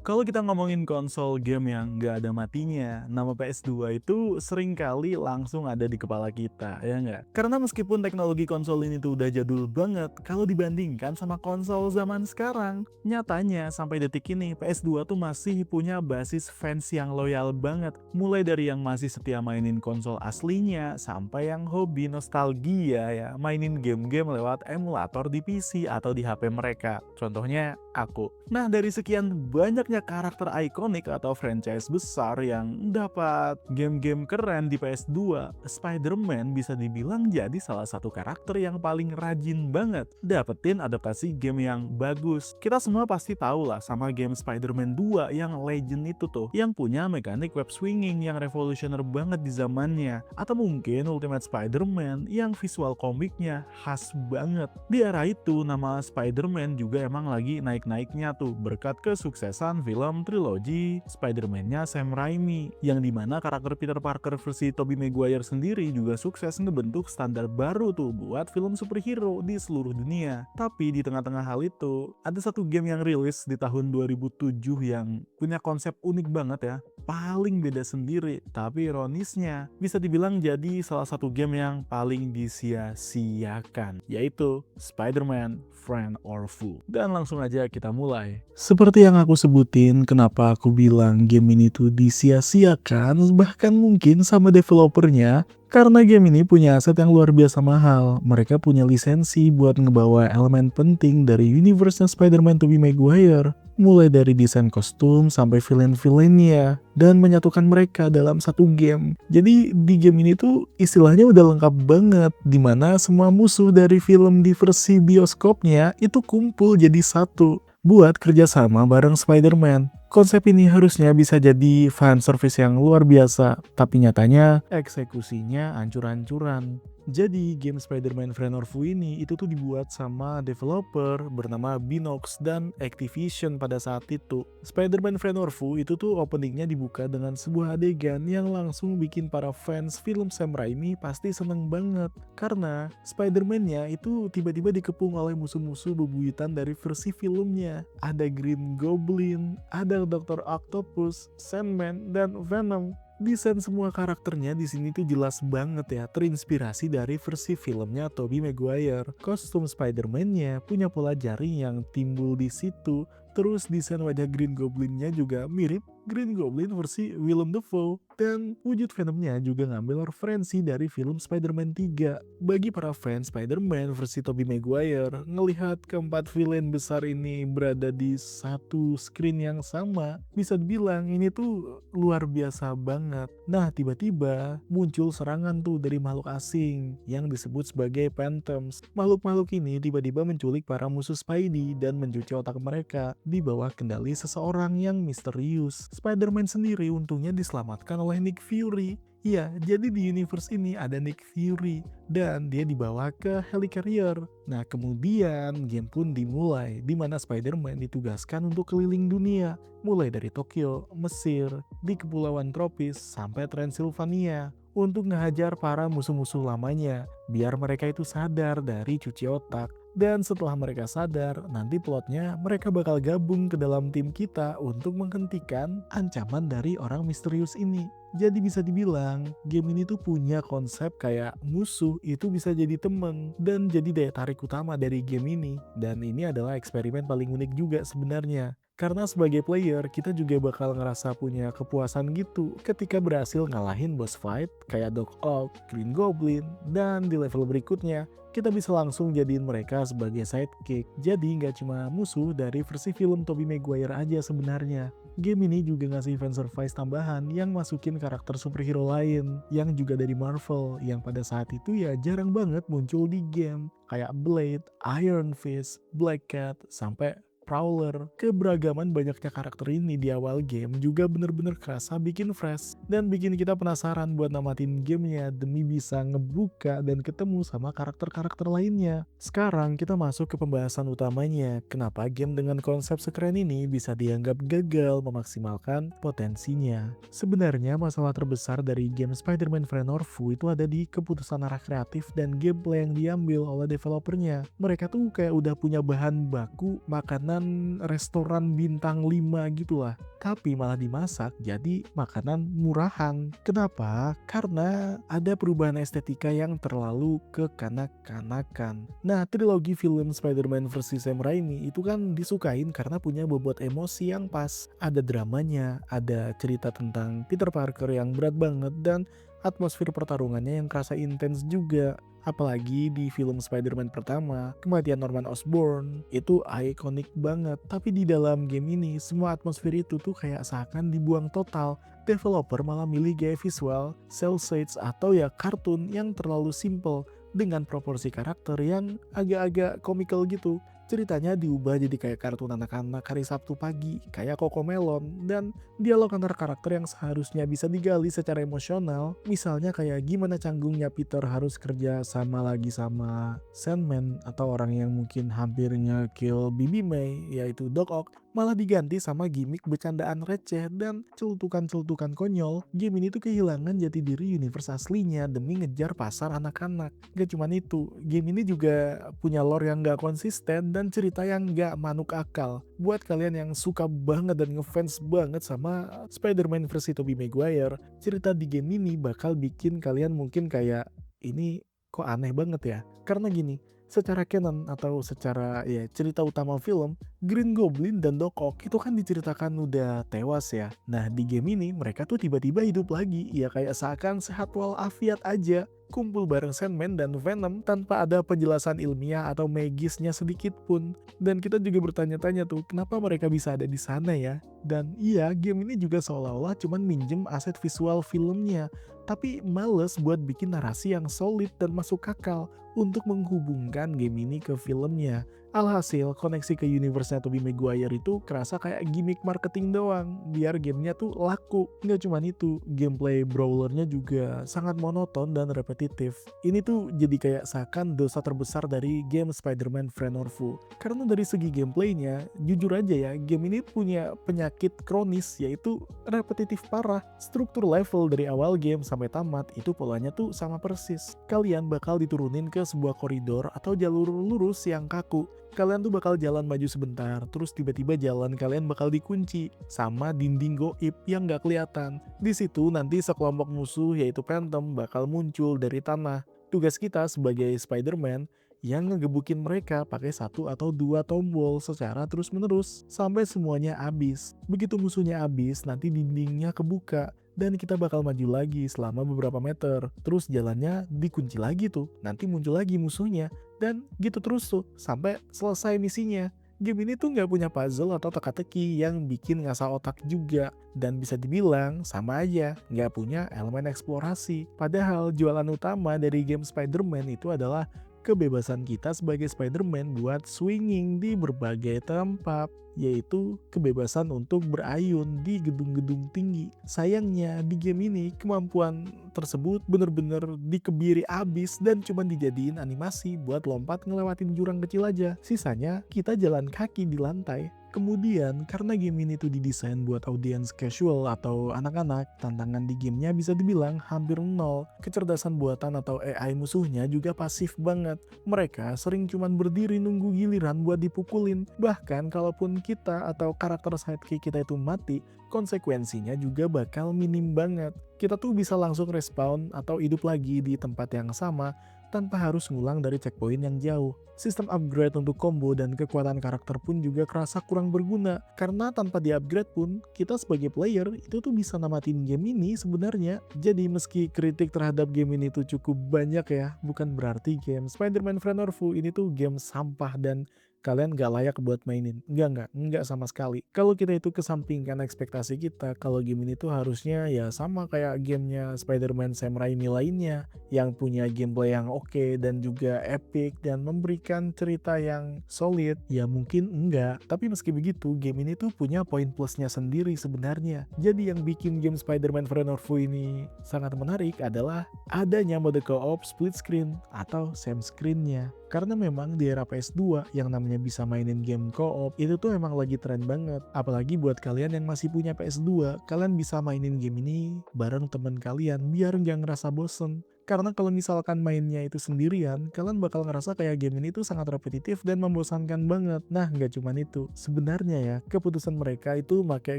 Kalau kita ngomongin konsol game yang nggak ada matinya, nama PS2 itu sering kali langsung ada di kepala kita, ya nggak? Karena meskipun teknologi konsol ini tuh udah jadul banget, kalau dibandingkan sama konsol zaman sekarang, nyatanya sampai detik ini PS2 tuh masih punya basis fans yang loyal banget. Mulai dari yang masih setia mainin konsol aslinya, sampai yang hobi nostalgia ya, mainin game-game lewat emulator di PC atau di HP mereka. Contohnya aku. Nah, dari sekian banyaknya karakter ikonik atau franchise besar yang dapat game-game keren di PS2, Spider-Man bisa dibilang jadi salah satu karakter yang paling rajin banget dapetin adaptasi game yang bagus. Kita semua pasti tahu lah sama game Spider-Man 2 yang legend itu tuh, yang punya mekanik web swinging yang revolusioner banget di zamannya. Atau mungkin Ultimate Spider-Man yang visual komiknya khas banget. Di era itu, nama Spider-Man juga emang lagi naik-naiknya tuh berkat kesuksesan film trilogi Spider-Man-nya Sam Raimi, yang dimana karakter Peter Parker versi Tobey Maguire sendiri juga sukses ngebentuk standar baru tuh buat film superhero di seluruh dunia. Tapi di tengah-tengah hal itu, ada satu game yang rilis di tahun 2007 yang punya konsep unik banget ya, paling beda sendiri, tapi ironisnya bisa dibilang jadi salah satu game yang paling disia-siakan, yaitu Spider-Man Friend or Foe. Dan langsung aja kita mulai. Seperti yang aku sebutin, kenapa aku bilang game ini tuh disia-siakan, bahkan mungkin sama developernya, karena game ini punya aset yang luar biasa mahal. Mereka punya lisensi buat ngebawa elemen penting dari universe-nya Spider-Man Tobey Maguire, mulai dari desain kostum sampai villain-villainnya, dan menyatukan mereka dalam satu game. Jadi di game ini tuh istilahnya udah lengkap banget, dimana semua musuh dari film di versi bioskopnya itu kumpul jadi satu buat kerjasama bareng Spider-Man. Konsep ini harusnya bisa jadi fan service yang luar biasa, tapi nyatanya eksekusinya ancur-ancuran. Jadi game Spider-Man Friend or Foe ini itu tuh dibuat sama developer bernama Binox dan Activision pada saat itu. Spider-Man Friend or Foe itu tuh openingnya dibuka dengan sebuah adegan yang langsung bikin para fans film Sam Raimi pasti seneng banget. Karena Spider-Man-nya itu tiba-tiba dikepung oleh musuh-musuh bebuyutan dari versi filmnya. Ada Green Goblin, ada Dr. Octopus, Sandman, dan Venom. Desain semua karakternya di sini tuh jelas banget ya, terinspirasi dari versi filmnya Tobey Maguire. Kostum Spider-Man-nya punya pola jaring yang timbul di situ. Terus desain wajah Green Goblin-nya juga mirip Green Goblin versi Willem Dafoe. Dan wujud Venom-nya juga ngambil referensi dari film Spider-Man 3. Bagi para fans Spider-Man versi Tobey Maguire, ngelihat keempat villain besar ini berada di satu screen yang sama, bisa dibilang ini tuh luar biasa banget. Nah, tiba-tiba muncul serangan tuh dari makhluk asing yang disebut sebagai Phantoms. Makhluk-makhluk ini tiba-tiba menculik para musuh Spidey dan mencuci otak mereka di bawah kendali seseorang yang misterius. Spider-Man sendiri untungnya diselamatkan oleh Nick Fury. Iya, jadi di universe ini ada Nick Fury dan dia dibawa ke helicarrier. Nah, kemudian game pun dimulai di mana Spider-Man ditugaskan untuk keliling dunia, mulai dari Tokyo, Mesir, di kepulauan tropis sampai Transylvania untuk ngehajar para musuh-musuh lamanya biar mereka itu sadar dari cuci otak. Dan setelah mereka sadar, nanti plotnya mereka bakal gabung ke dalam tim kita untuk menghentikan ancaman dari orang misterius ini. Jadi bisa dibilang, game ini tuh punya konsep kayak musuh itu bisa jadi temen dan jadi daya tarik utama dari game ini. Dan ini adalah eksperimen paling unik juga sebenarnya. Karena sebagai player, kita juga bakal ngerasa punya kepuasan gitu ketika berhasil ngalahin boss fight kayak Doc Ock, Green Goblin, dan di level berikutnya, kita bisa langsung jadiin mereka sebagai sidekick. Jadi nggak cuma musuh dari versi film Tobey Maguire aja sebenarnya. Game ini juga ngasih fanservice tambahan yang masukin karakter superhero lain yang juga dari Marvel yang pada saat itu ya jarang banget muncul di game. Kayak Blade, Iron Fist, Black Cat, sampai Prowler. Keberagaman banyaknya karakter ini di awal game juga bener-bener kerasa bikin fresh dan bikin kita penasaran buat namatin gamenya demi bisa ngebuka dan ketemu sama karakter-karakter lainnya. Sekarang kita masuk ke pembahasan utamanya, kenapa game dengan konsep sekeren ini bisa dianggap gagal memaksimalkan potensinya. Sebenarnya masalah terbesar dari game Spider-Man Friend or Foe itu ada di keputusan arah kreatif dan gameplay yang diambil oleh developernya. Mereka tuh kayak udah punya bahan baku makanan makanan restoran bintang 5 gitu lah. Tapi malah dimasak jadi makanan murahan. Kenapa? Karena ada perubahan estetika yang terlalu kekanak-kanakan. Nah, trilogi film Spider-Man versi Sam Raimi itu kan disukain karena punya bobot emosi yang pas. Ada dramanya, ada cerita tentang Peter Parker yang berat banget, dan atmosfer pertarungannya yang kerasa intens juga. Apalagi di film Spider-Man pertama, kematian Norman Osborn itu ikonik banget. Tapi di dalam game ini, semua atmosfer itu tuh kayak seakan dibuang total. Developer malah milih gaya visual, cel shades atau ya kartun yang terlalu simple dengan proporsi karakter yang agak-agak komikal gitu. Ceritanya diubah jadi kayak kartun anak-anak hari Sabtu pagi, kayak Cocomelon, dan dialog antar karakter yang seharusnya bisa digali secara emosional. Misalnya kayak gimana canggungnya Peter harus kerja sama lagi sama Sandman, atau orang yang mungkin hampir nge-kill Bibi May, yaitu Doc Ock, malah diganti sama gimmick bercandaan receh dan celutukan-celutukan konyol. Game ini tuh kehilangan jati diri universe aslinya demi ngejar pasar anak-anak. Gak cuman itu, game ini juga punya lore yang gak konsisten dan cerita yang gak manuk akal. Buat kalian yang suka banget dan ngefans banget sama Spider-Man versi Tobey Maguire, cerita di game ini bakal bikin kalian mungkin kayak, ini kok aneh banget ya? Karena gini, secara canon atau secara ya cerita utama film, Green Goblin dan Doc Ock itu kan diceritakan udah tewas ya. Nah, di game ini mereka tuh tiba-tiba hidup lagi, ya kayak seakan sehat walafiat aja, kumpul bareng Sandman dan Venom tanpa ada penjelasan ilmiah atau magisnya sedikit pun. Dan kita juga bertanya-tanya tuh, kenapa mereka bisa ada di sana ya? Dan iya, game ini juga seolah-olah cuman minjem aset visual filmnya, tapi males buat bikin narasi yang solid dan masuk akal untuk menghubungkan game ini ke filmnya. Alhasil, koneksi ke universe-nya Tobey Maguire itu kerasa kayak gimmick marketing doang, biar gamenya tuh laku. Nggak cuman itu, gameplay brawlernya juga sangat monoton dan repetitif. Ini tuh jadi kayak seakan dosa terbesar dari game Spider-Man Friend or Foe. Karena dari segi gameplaynya, jujur aja ya, game ini punya penyakit kronis, yaitu repetitif parah. Struktur level dari awal game sampai tamat itu polanya tuh sama persis. Kalian bakal diturunin ke sebuah koridor atau jalur lurus yang kaku. Kalian tuh bakal jalan maju sebentar, terus tiba-tiba jalan kalian bakal dikunci sama dinding goib yang gak kelihatan. Di situ nanti sekelompok musuh yaitu Phantom bakal muncul dari tanah. Tugas kita sebagai Spider-Man yang ngegebukin mereka pakai 1 atau 2 tombol secara terus-menerus sampai semuanya habis. Begitu musuhnya habis, nanti dindingnya kebuka dan kita bakal maju lagi selama beberapa meter. Terus jalannya dikunci lagi tuh, nanti muncul lagi musuhnya, dan gitu terus tuh sampai selesai misinya. Game ini tuh nggak punya puzzle atau teka-teki yang bikin ngasah otak juga, dan bisa dibilang sama aja nggak punya elemen eksplorasi. Padahal jualan utama dari game Spider-Man itu adalah kebebasan kita sebagai Spider-Man buat swinging di berbagai tempat, yaitu kebebasan untuk berayun di gedung-gedung tinggi. Sayangnya di game ini kemampuan tersebut bener-bener dikebiri abis dan cuma dijadiin animasi buat lompat ngelewatin jurang kecil aja. Sisanya kita jalan kaki di lantai. Kemudian, karena game ini tuh didesain buat audiens casual atau anak-anak, tantangan di gamenya bisa dibilang hampir nol. Kecerdasan buatan atau AI musuhnya juga pasif banget. Mereka sering cuman berdiri nunggu giliran buat dipukulin. Bahkan kalaupun kita atau karakter sidekick kita itu mati, konsekuensinya juga bakal minim banget. Kita tuh bisa langsung respawn atau hidup lagi di tempat yang sama tanpa harus ngulang dari checkpoint yang jauh. Sistem upgrade untuk combo dan kekuatan karakter pun juga kerasa kurang berguna, karena tanpa di-upgrade pun, kita sebagai player itu tuh bisa namatin game ini sebenarnya. Jadi meski kritik terhadap game ini tuh cukup banyak ya, bukan berarti game Spider-Man Friend or Foe ini tuh game sampah dan kalian gak layak buat mainin. Enggak sama sekali. Kalau kita itu kesampingkan ekspektasi kita, kalau game ini tuh harusnya ya sama kayak gamenya Spider-Man Sam Raimi lainnya, yang punya gameplay yang oke dan juga epic dan memberikan cerita yang solid. Ya mungkin enggak, tapi meski begitu game ini tuh punya poin plusnya sendiri sebenarnya. Jadi yang bikin game Spider-Man Friend or Foe ini sangat menarik adalah adanya mode co-op split screen atau same screen-nya. Karena memang di era PS2 yang namanya bisa mainin game co-op itu tuh emang lagi tren banget. Apalagi buat kalian yang masih punya PS2, kalian bisa mainin game ini bareng temen kalian biar nggak ngerasa bosen. Karena kalau misalkan mainnya itu sendirian, kalian bakal ngerasa kayak game ini tuh sangat repetitif dan membosankan banget. Nah, nggak cuman itu. Sebenarnya ya, keputusan mereka itu pakai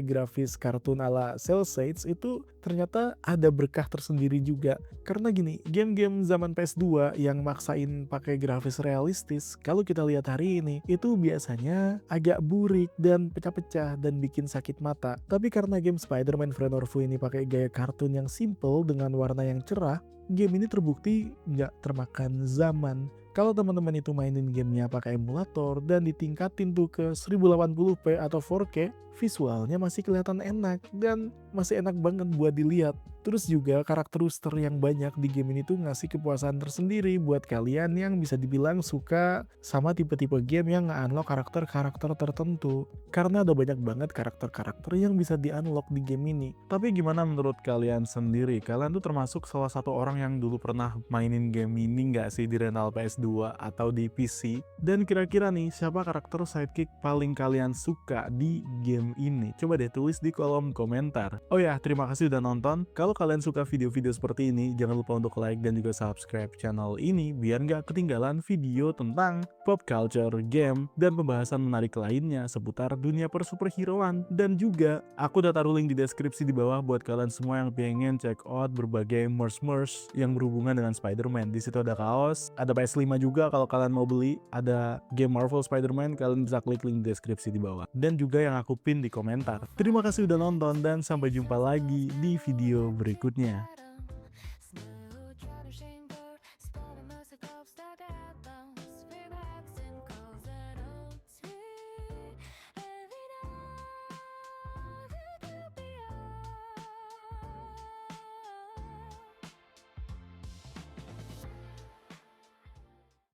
grafis kartun ala Cell Shades itu ternyata ada berkah tersendiri juga. Karena gini, game-game zaman PS2 yang maksain pakai grafis realistis, kalau kita lihat hari ini, itu biasanya agak burik dan pecah-pecah dan bikin sakit mata. Tapi karena game Spider-Man Friend or Foe ini pakai gaya kartun yang simple dengan warna yang cerah, game ini terbukti nggak termakan zaman. Kalau teman-teman itu mainin gamenya pakai emulator dan ditingkatin tuh ke 1080p atau 4K, visualnya masih kelihatan enak dan masih enak banget buat dilihat. Terus juga karakter rooster yang banyak di game ini tuh ngasih kepuasan tersendiri buat kalian yang bisa dibilang suka sama tipe-tipe game yang nge-unlock karakter-karakter tertentu. Karena ada banyak banget karakter-karakter yang bisa di-unlock di game ini. Tapi gimana menurut kalian sendiri? Kalian tuh termasuk salah satu orang yang dulu pernah mainin game ini nggak sih di rental PS2 atau di PC? Dan kira-kira nih, siapa karakter sidekick paling kalian suka di game ini? Coba deh tulis di kolom komentar. Oh ya, terima kasih udah nonton. Kalau kalian suka video-video seperti ini, jangan lupa untuk like dan juga subscribe channel ini biar nggak ketinggalan video tentang pop culture, game, dan pembahasan menarik lainnya seputar dunia persuperheroan. Dan juga, aku udah taruh link di deskripsi di bawah buat kalian semua yang pengen check out berbagai merch yang berhubungan dengan Spider-Man. Di situ ada kaos, ada PS5 juga kalau kalian mau beli, ada game Marvel Spider-Man, kalian bisa klik link di deskripsi di bawah. Dan juga yang aku pin di komentar. Terima kasih udah nonton dan sampai jumpa lagi di video berikutnya.